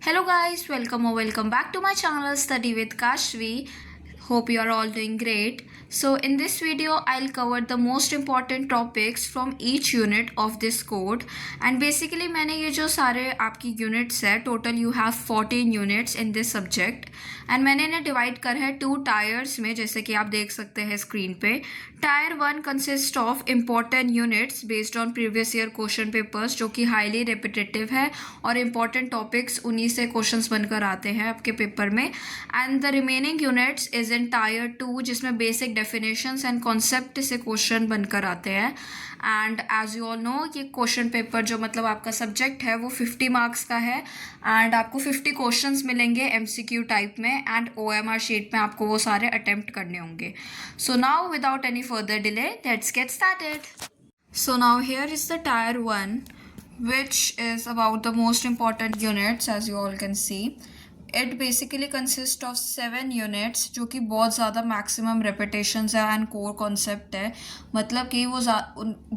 Hello guys, welcome or welcome back to my channel Study with Kashvi. Hope you are all doing great. So in this video I'll cover the most important topics from each unit of this code and basically मैंने ये जो सारे आपकी units है total you have 14 units in this subject and मैंने इन्हें divide कर है 2 tiers में जैसे कि आप देख सकते हैं screen पे. Tier 1 consists of important units based on previous year question papers जो कि highly repetitive है और important topics उन्हीं से questions बनकर आते हैं आपके पेपर में and the remaining units is in Tier 2 जिसमें basic definitions and concept से question बनकर आते हैं and as you all know ये question paper जो मतलब आपका subject है वो 50 marks का है and आपको 50 questions मिलेंगे MCQ type में and OMR sheet में आपको वो सारे attempt करने होंगे. So now without any further delay let's get started. So now here is the Tier 1 which is about the most important units as you all can see. It basically consists of 7 units जो कि बहुत ज़्यादा maximum repetitions है and core concept है. मतलब कि वो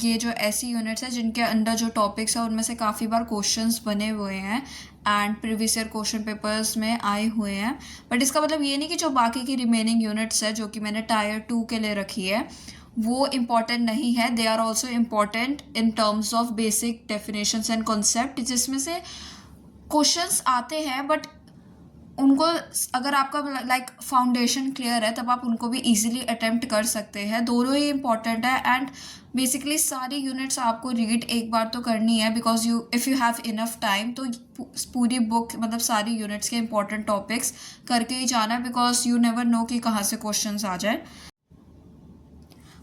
ये जो ऐसी units है जिनके अंदर जो topics है उनमें से काफ़ी बार questions बने हुए हैं and previous year question papers में आए हुए हैं. But इसका मतलब ये नहीं कि जो बाकी की remaining units है जो कि मैंने Tier 2 के लिए रखी है वो important नहीं है. They are also important in terms of basic definitions and concept जिसमें से questions आते हैं but उनको अगर आपका लाइक फाउंडेशन क्लियर है तब आप उनको भी इजीली अटेम्प्ट कर सकते हैं. दोनों ही इम्पॉर्टेंट है एंड बेसिकली सारी यूनिट्स आपको रीड एक बार तो करनी है because if you have enough time तो पूरी बुक मतलब सारी यूनिट्स के इम्पॉर्टेंट टॉपिक्स करके ही जाना है बिकॉज यू नेवर नो कि कहाँ से क्वेश्चंस आ जाए.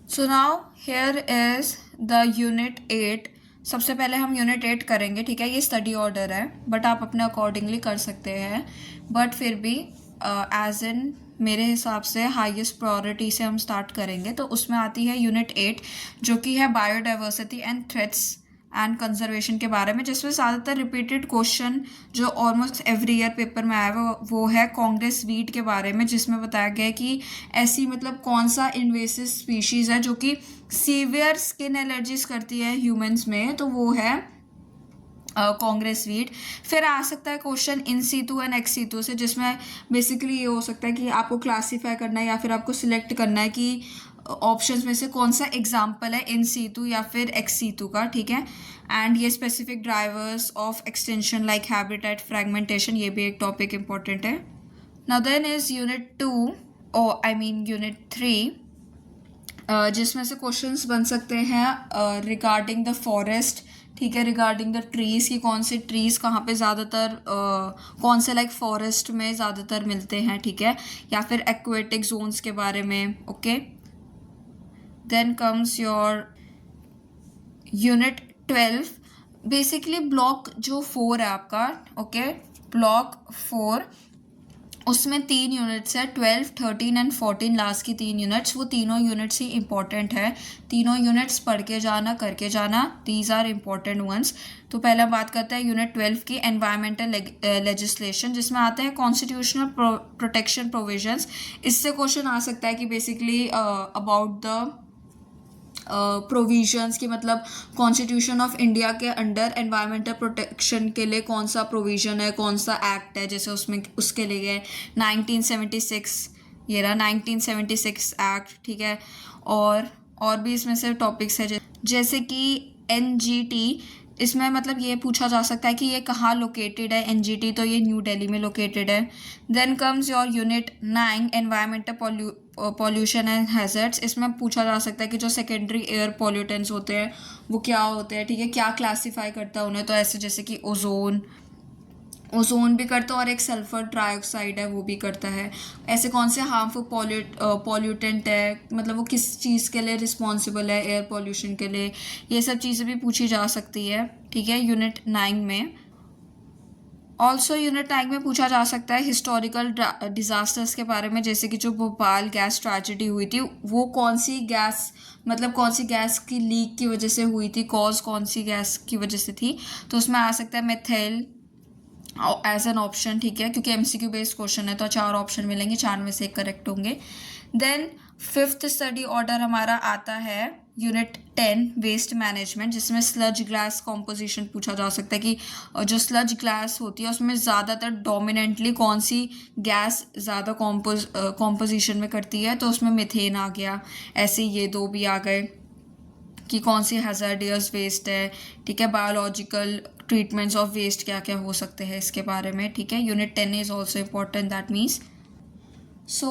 So now here is the unit 8. सबसे पहले हम यूनिट 8 करेंगे, ठीक है. ये स्टडी ऑर्डर है बट आप अपने अकॉर्डिंगली कर सकते हैं बट फिर भी एज इन मेरे हिसाब से हाईएस्ट प्रायोरिटी से हम स्टार्ट करेंगे. तो उसमें आती है यूनिट 8 जो कि है biodiversity and threats and conservation के बारे में जिसमें ज़्यादातर रिपीटेड क्वेश्चन जो ऑलमोस्ट एवरी ईयर पेपर में आया वो है कांग्रेस वीट के बारे में जिसमें बताया गया है कि ऐसी मतलब कौन सा इन्वेसिव स्पीशीज़ है जो कि सीवियर स्किन एलर्जीज करती है ह्यूमंस में, तो वो है कांग्रेस वीट. फिर आ सकता है question in situ and ex situ से जिसमें बेसिकली ये हो सकता है कि आपको क्लासीफाई करना है या फिर आपको सिलेक्ट करना है कि ऑप्शंस में से कौन सा एग्जाम्पल है इन सीटू या फिर एक्स सीटू का, ठीक है. एंड ये specific drivers of extinction like habitat fragmentation ये भी एक टॉपिक इंपॉर्टेंट है. Now then is unit 2 I mean unit 3 जिसमें से क्वेश्चंस बन सकते हैं रिगार्डिंग द फॉरेस्ट, ठीक है, रिगार्डिंग द ट्रीज़ की कौन से ट्रीज़ कहाँ पे ज़्यादातर कौन से लाइक फॉरेस्ट में ज़्यादातर मिलते हैं, ठीक है, या फिर एक्वेटिक जोन्स के बारे में. Okay, then comes your unit 12. Basically block जो 4 है आपका, ओके, ब्लॉक 4 उसमें 3 यूनिट्स है 12, 13 एंड 14 लास्ट की 3 यूनिट्स. वो तीनों यूनिट्स ही इंपॉर्टेंट है. तीनों यूनिट्स पढ़ के जाना करके जाना, दीज आर इम्पॉर्टेंट वंस. तो पहले हम बात करते हैं यूनिट 12 की एनवायरमेंटल लेजिस्लेशन जिसमें आते हैं कॉन्स्टिट्यूशनल प्रोटेक्शन प्रोविजंस. इससे क्वेश्चन आ सकता है कि बेसिकली अबाउट द प्रोविजंस की मतलब कॉन्स्टिट्यूशन ऑफ इंडिया के अंडर एनवायरमेंटल प्रोटेक्शन के लिए कौन सा प्रोविज़न है, कौन सा एक्ट है. जैसे उसमें उसके लिए 1976 ये रहा 1976 एक्ट, ठीक है. और भी इसमें से टॉपिक्स है जैसे कि NGT. इसमें मतलब ये पूछा जा सकता है कि ये कहाँ लोकेटेड है NGT, तो ये न्यू दिल्ली में लोकेटेड है. Then comes your unit 9 environmental pollution and hazards. इसमें पूछा जा सकता है कि जो सेकेंडरी एयर पॉल्यूटेंट्स होते हैं वो क्या होते हैं, ठीक है, क्या क्लासीफाई करता है उन्हें. तो ऐसे जैसे कि ओजोन भी करता है और एक सल्फर ट्राइऑक्साइड है वो भी करता है. ऐसे कौन से हार्मफुल पॉल्यूटेंट है, मतलब वो किस चीज़ के लिए रिस्पॉन्सिबल है एयर पॉल्यूशन के लिए, ये सब चीज़ें भी पूछी जा सकती है, ठीक है, यूनिट 9 में. ऑल्सो यूनिट 9 में पूछा जा सकता है हिस्टोरिकल डिज़ास्टर्स के बारे में जैसे कि जो भोपाल गैस ट्रेजेडी हुई थी वो कौन सी गैस मतलब कौन सी गैस की लीक की वजह से हुई थी, कॉज कौन सी गैस की वजह से थी. तो उसमें आ सकता है मेथेल एज एन ऑप्शन, ठीक है, क्योंकि MCQ बेस्ड क्वेश्चन है तो 4 ऑप्शन मिलेंगे, 4 में से 1 करेक्ट होंगे. देन 5th स्टडी ऑर्डर हमारा आता है यूनिट 10 वेस्ट मैनेजमेंट, जिसमें स्लज ग्लास कॉम्पोजिशन पूछा जा सकता है कि जो स्लज ग्लास होती है उसमें ज़्यादातर डोमिनेंटली कौन सी गैस ज़्यादा कॉम्पोजिशन में करती है, तो उसमें मीथेन आ गया। ऐसे ये दो भी आ गए कि कौन सी हैज़ार्डियस वेस्ट है, ठीक है। बायोलॉजिकल ट्रीटमेंट्स ऑफ वेस्ट क्या क्या हो सकते हैं इसके बारे में, ठीक है। Unit 10 is also important, that means. So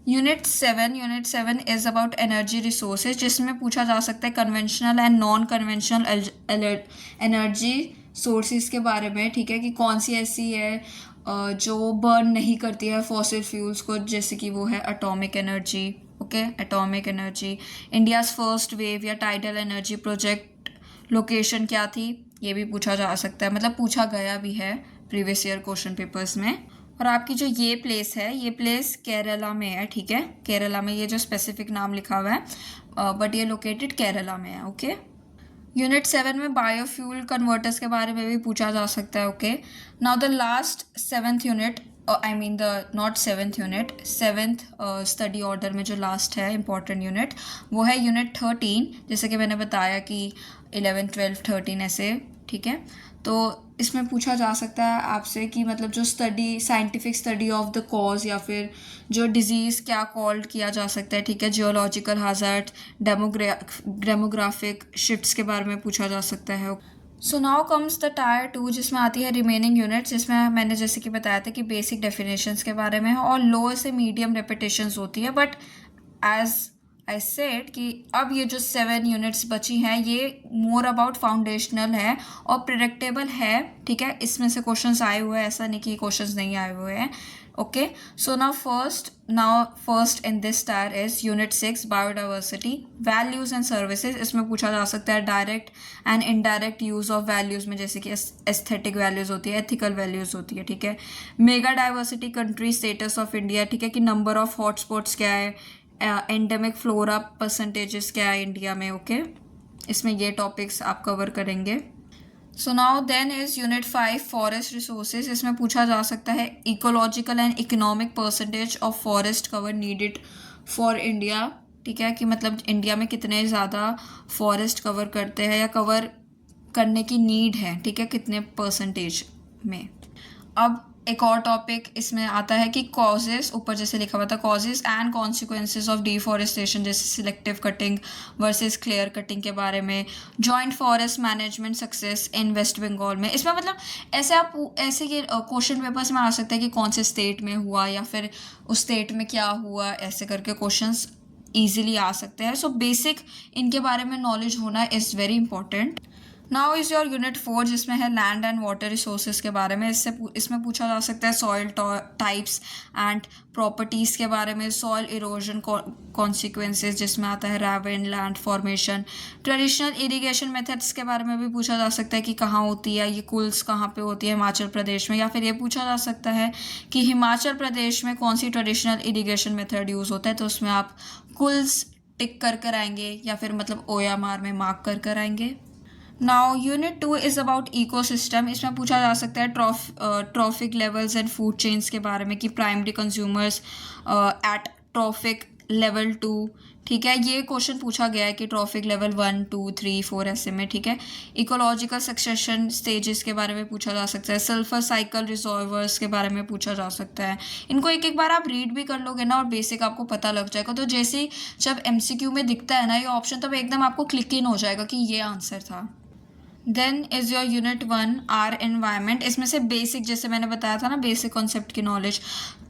unit 7 is about energy resources, जिसमें पूछा जा सकता है conventional and non conventional energy sources के बारे में, ठीक है। कि कौन सी ऐसी है जो बर्न नहीं करती है फॉसिल फ्यूल्स को, जैसे कि वो है atomic energy, okay. Atomic energy. India's first wave या टाइडल एनर्जी प्रोजेक्ट लोकेशन क्या थी, ये भी पूछा जा सकता है, मतलब पूछा गया भी है प्रीवियस ईयर क्वेश्चन पेपर्स में। और आपकी जो ये प्लेस है, ये प्लेस केरला में है, ठीक है। केरला में, ये जो स्पेसिफिक नाम लिखा हुआ है बट ये लोकेटेड केरला में है, ओके। यूनिट 7 में बायोफ्यूल कन्वर्टर्स के बारे में भी पूछा जा सकता है, okay. Now the last 7th unit, I mean the not 7th unit, 7th study order में जो लास्ट है इंपॉर्टेंट यूनिट, वो है यूनिट 13, जैसे कि मैंने बताया कि 11, 12, 13 ऐसे, ठीक है। तो इसमें पूछा जा सकता है आपसे कि मतलब जो study, scientific study of the cause या फिर जो डिजीज़ क्या कॉल्ड किया जा सकता है, ठीक है। जियोलॉजिकल हाजार्ड, डेमोग्राफिक शिफ्ट्स के बारे में पूछा जा सकता है। So now comes the tyre 2, जिसमें आती है रिमेनिंग यूनिट्स, जिसमें मैंने जैसे कि बताया था कि बेसिक डेफिनेशंस के बारे में है और लो से मीडियम रेपिटेशंस होती है। बट एज आई सेड कि अब ये जो 7 यूनिट्स बची हैं ये मोर अबाउट फाउंडेशनल है और प्रेडिक्टेबल है, ठीक है। इसमें से क्वेश्चंस आए हुए हैं, ऐसा नहीं कि क्वेश्चंस नहीं आए हुए हैं, okay. So now first in this tyre is unit 6 biodiversity, values and services. इसमें पूछा जा सकता है direct and indirect use of values में, जैसे कि एस्थेटिक वैल्यूज होती है, एथिकल वैल्यूज होती है, ठीक है। Mega diversity country status of India, ठीक है, कि नंबर ऑफ हॉटस्पॉट्स क्या है, एंडेमिक फ्लोरा परसेंटेजेस क्या है इंडिया में, ओके। इसमें ये टॉपिक्स आप कवर करेंगे। So now then is unit 5 forest resources. इसमें पूछा जा सकता है ecological and economic percentage of forest cover needed for India, ठीक है, कि मतलब इंडिया में कितने ज़्यादा फॉरेस्ट कवर करते हैं या कवर करने की नीड है, ठीक है, कितने परसेंटेज में। अब एक और टॉपिक इसमें आता है कि कॉजेस, ऊपर जैसे लिखा हुआ था causes and consequences of deforestation, जैसे selective cutting versus clear cutting के बारे में। Joint forest management success in West Bengal में, इसमें मतलब ऐसे आप ऐसे ये क्वेश्चन पेपर्स में आ सकता है कि कौन से स्टेट में हुआ या फिर उस स्टेट में क्या हुआ, ऐसे करके क्वेश्चंस ईजिली आ सकते हैं। सो बेसिक इनके बारे में नॉलेज होना is very important. Now is your unit 4, जिसमें है लैंड एंड वाटर रिसोर्सेज के बारे में। इसमें पूछा जा सकता है सॉइल टाइप्स एंड प्रॉपर्टीज़ के बारे में, सॉइल इरोजन कॉन्सिक्वेंसेज, जिसमें आता है ravine land formation. Traditional irrigation methods के बारे में भी पूछा जा सकता है कि कहाँ होती है ये कुल्स, कहाँ पे होती है, हिमाचल प्रदेश में। या फिर ये पूछा जा सकता है कि हिमाचल प्रदेश में कौन सी ट्रेडिशनल इरिगेशन मेथड यूज़ होता है, तो उसमें आप कुल्स टिक कर कर आएंगे या फिर मतलब OMR में मार्क कर कर आएंगे। Now unit 2 is about ecosystem. इसमें पूछा जा सकता है trophic levels and food chains के बारे में, कि primary consumers at trophic level 2, ठीक है। ये क्वेश्चन पूछा गया है कि ट्रॉफिक लेवल 1, 2, 3, 4 ऐसे में, ठीक है। इकोलॉजिकल सक्सेशन स्टेजेस के बारे में पूछा जा सकता है। सल्फर साइकिल रिजर्वर्स के बारे में पूछा जा सकता है। इनको एक एक बार आप रीड भी कर लोगे ना और बेसिक आपको पता लग जाएगा, तो जैसे ही जब MCQ में दिखता है ना ये ऑप्शन, तब एकदम आपको क्लिक इन हो जाएगा कि ये आंसर था। Then is your unit 1 our environment. इसमें से बेसिक, जैसे मैंने बताया था ना, बेसिक कॉन्सेप्ट की नॉलेज,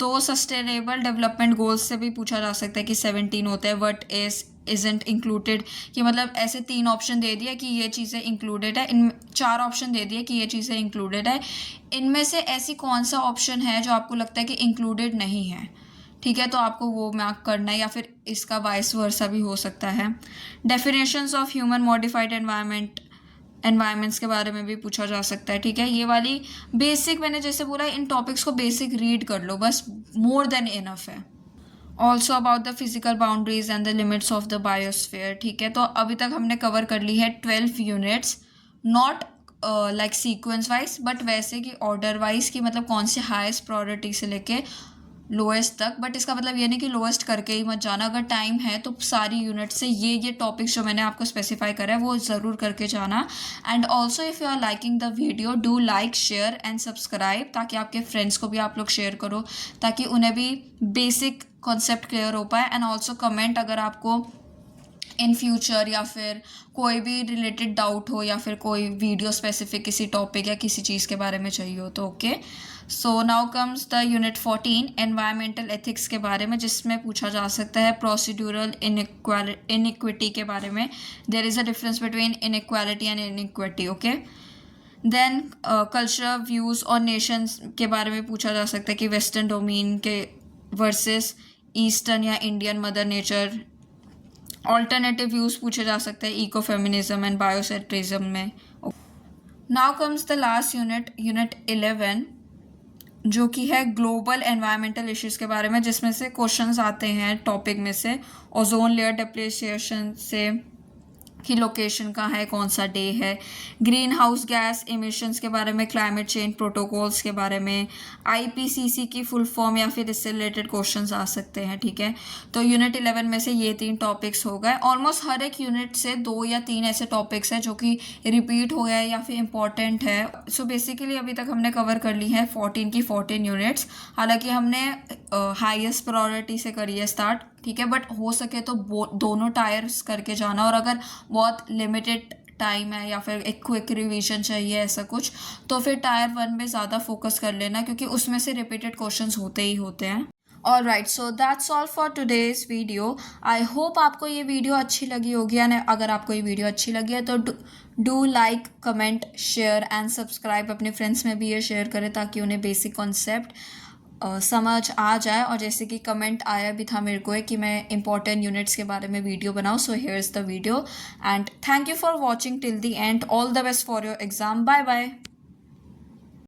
तो सस्टेनेबल डेवलपमेंट गोल्स से भी पूछा जा सकता है कि 17 होते हैं, व्हाट इजंट इंक्लूडेड, कि मतलब ऐसे 3 ऑप्शन दे दिया कि ये चीज़ें इंक्लूडेड है, इन 4 ऑप्शन दे दिए कि ये चीज़ें इंक्लूडेड है, इनमें से ऐसी कौन सा ऑप्शन है जो आपको लगता है कि इंक्लूडेड नहीं है, ठीक है, तो आपको वो मार्क करना है, या फिर इसका वाइस वर्सा भी हो सकता है। Definitions of human modified environments के बारे में भी पूछा जा सकता है, ठीक है। ये वाली बेसिक, मैंने जैसे बोला, इन टॉपिक्स को बेसिक रीड कर लो, बस मोर देन इनफ है। Also about the physical boundaries and the limits of the biosphere, ठीक है। तो अभी तक हमने कवर कर ली है 12 units, not like sequence wise, but वैसे कि ऑर्डर वाइज, कि मतलब कौन से हाईएस्ट प्रायोरिटी से लेके लोएस्ट तक, बट इसका मतलब ये नहीं कि लोएस्ट करके ही मत जाना। अगर टाइम है तो सारी यूनिट से ये टॉपिक्स जो मैंने आपको स्पेसिफाई करा है वो ज़रूर करके जाना। And also if you are liking the video, do like, share and subscribe, ताकि आपके फ्रेंड्स को भी आप लोग शेयर करो, ताकि उन्हें भी बेसिक कॉन्सेप्ट क्लियर हो पाए। एंड ऑल्सो कमेंट अगर आपको इन फ्यूचर या फिर कोई भी रिलेटेड डाउट हो या फिर कोई वीडियो स्पेसिफिक किसी टॉपिक या किसी चीज़ के बारे में चाहिए हो तो okay. So now comes the unit 14 environmental ethics के बारे में, जिसमें पूछा जा सकता है प्रोसीड्यूरल इनइक्विटी के बारे में। There is a difference between inequality and inequity, okay. Then cultural views और नेशंस के बारे में पूछा जा सकता है कि वेस्टर्न डोमेन के वर्सेस ईस्टर्न या Indian mother nature. Alternative views पूछे जा सकते हैं इको फेमिनिज्म एंड बायोसेंट्रिज्म में। Now comes the last unit, unit 11, जो कि है ग्लोबल एनवायरमेंटल इश्यूज़ के बारे में, जिसमें से क्वेश्चंस आते हैं टॉपिक में से ओजोन लेयर डिप्लीशन से की लोकेशन कहाँ है, कौन सा डे है, ग्रीन हाउस गैस इमिशंस के बारे में, क्लाइमेट चेंज प्रोटोकॉल्स के बारे में, आईपीसीसी की फुल फॉर्म या फिर इससे रिलेटेड क्वेश्चंस आ सकते हैं, ठीक है। तो यूनिट 11 में से ये 3 टॉपिक्स हो गए। ऑलमोस्ट हर एक यूनिट से 2 या 3 ऐसे टॉपिक्स हैं जो कि रिपीट हो गए या फिर इंपॉर्टेंट है। सो बेसिकली अभी तक हमने कवर कर ली है 14 की 14 यूनिट्स। हालांकि हमने हाईएस्ट प्रायोरिटी से करी है स्टार्ट, ठीक है, बट हो सके तो दोनों टायर्स करके जाना। और अगर बहुत लिमिटेड टाइम है या फिर एक क्विक रिवीजन चाहिए ऐसा कुछ, तो फिर टायर 1 में ज़्यादा फोकस कर लेना, क्योंकि उसमें से रिपीटेड क्वेश्चंस होते ही होते हैं। All right, so that's all for today's video. I hope आपको ये वीडियो अच्छी लगी होगी, एंड अगर आपको ये वीडियो अच्छी लगी है तो do like, comment, share and subscribe. अपने फ्रेंड्स में भी ये शेयर करें ताकि उन्हें बेसिक कॉन्सेप्ट समझ आ जाए। और जैसे कि कमेंट आया भी था मेरे को कि मैं इंपॉर्टेंट यूनिट्स के बारे में वीडियो बनाऊँ, so here is the video and thank you for watching till the end. All the best for your exam. Bye bye.